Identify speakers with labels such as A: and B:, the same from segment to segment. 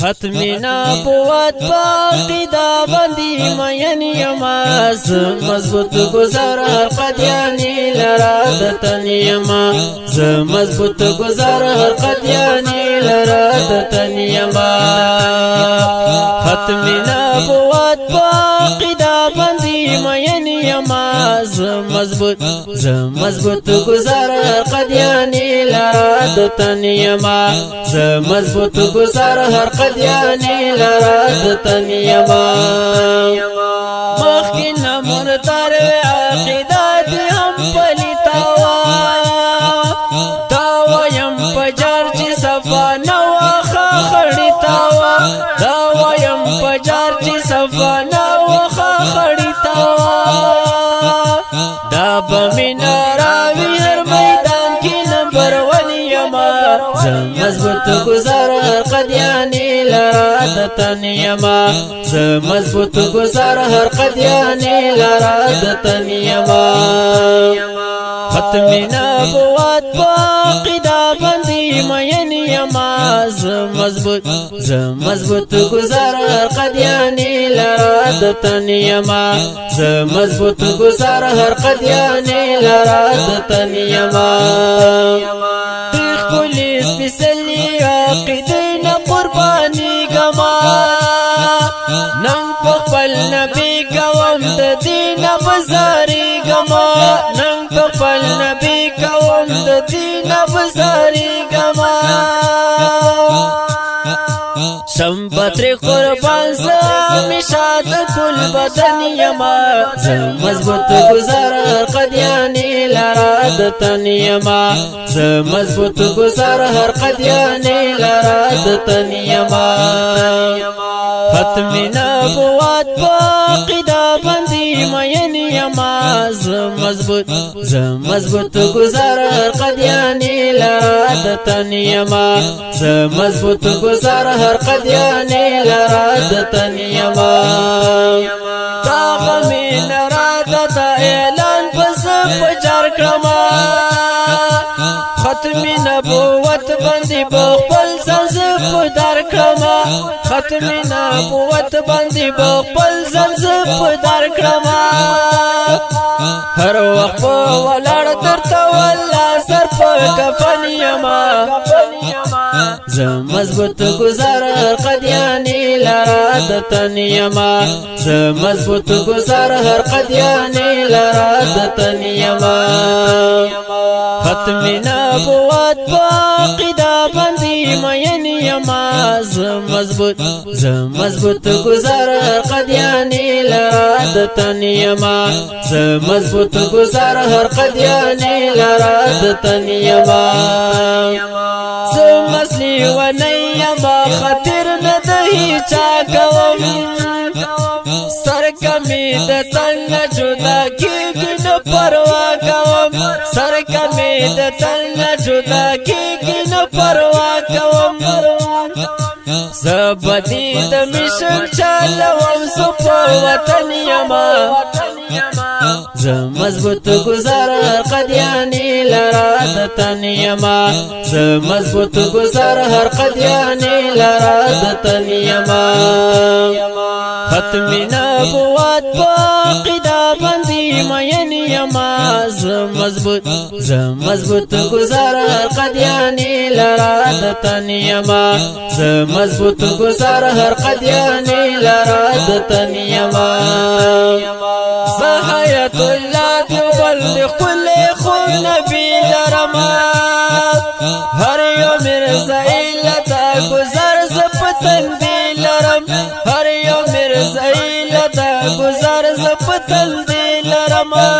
A: ختم نبوت باقیدا بندی مین یماز مضبوط گزار هر قدیانی لرادتن یما ز مضبوط گزار هر قدیانی لرادتن یما ختم نبوت باقیدا بندی مین یماز مضبوط گزار هر قدیانی لرادتن یما ز مضبوط گزار هر قدیانی لرادتن یما مخکن مرتر عقیدات هم پلیتاوا داویم پجار چی صفا نوخا خڑیتاوا داویم پجار چی صفا نوخا خڑیتاوا دا بمین راوی هر میدان کی نمبر ونی یما ز مضبوط گزار هر قدیانی لرادتن یما ز مضبوط گزار هر قدیانی لرادتن یما ختم نبوت باقیدا بندی مین یما ز مضبوط گزار هر قدیانی لرادتن یما ز مضبوط گزار هر قدیانی لرادتن یما پولیس بسلی عقیدین قربانی گما ننگ پخپل نبی گوام د دین بزاری گما ننگ پخپل نبی گوام د دین بزاری گما شمپتر قربان زمیشاد کل بدن یما ز مضبوط گزار هر قدیانی لرادتن یما ز مضبوط گزار هر قدیانی لرادتن یما ختم نبوت باقیدا بندی مین یما ز مضبوط گزار هر قدیانی لرادتن یما ز مضبوط گزار هر قدیانی لرادتن یما تاغ من رادت اعلان پس پجار کرما ختم نبوت بندی بخبل زنز پدار کرما ختم نبوت بندی بخبل زنز پدار کرما هر وقت ولار درتا والله سر پر کفن یما ز مضبوط گزار هر قدیانی لرادتن یما ز مضبوط گزار هر قدیانی لرادتن یما ختم نبوت باقیدا بندی مین یما ز مضبوط گزار هر قدیانی لرادتن یما ز مضبوط گزار هر قدیانی لرادتن یما ز مسلی و نیما خطر ندهی چاکوم سر کمی دتن جدا کی گن پروا کوم سر کمی دتن جدا کی گن پروا کوم زبدی د مشن چلوم سپر وطن یما ز مضبوط گزار هر قدیانی لرادتن یما ز مضبوط گزار هر قدیانی لرادتن یما ختم نبوت باقیدا بندی مین یما ز مضبوط گزار هر قدیانی لرادتن یما ز مضبوط گزار هر قدیانی لرادتن یما حیات الله دیوبل کل خون نبی لرما هر یو مرزائی لتا گزار زپتن دی لرم هر یو مرزائی لتا گزار زپتن دی لرما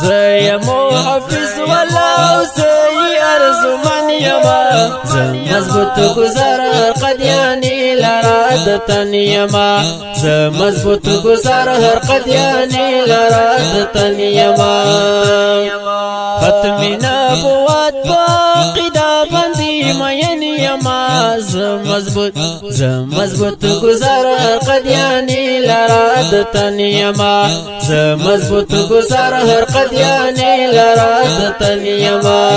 A: زیمو حفظ والا زی ارزمان یما ز مضبوط گزار هر قدیانی لرادتن یما ز مضبوط گزار هر قدیانی لرادتن یما ختم نبوت باقیدا بندی مین یما ز مضبوط گزار هر قدیانی لرادتن یما ز مضبوط گزار هر قدیانی لرادتن یما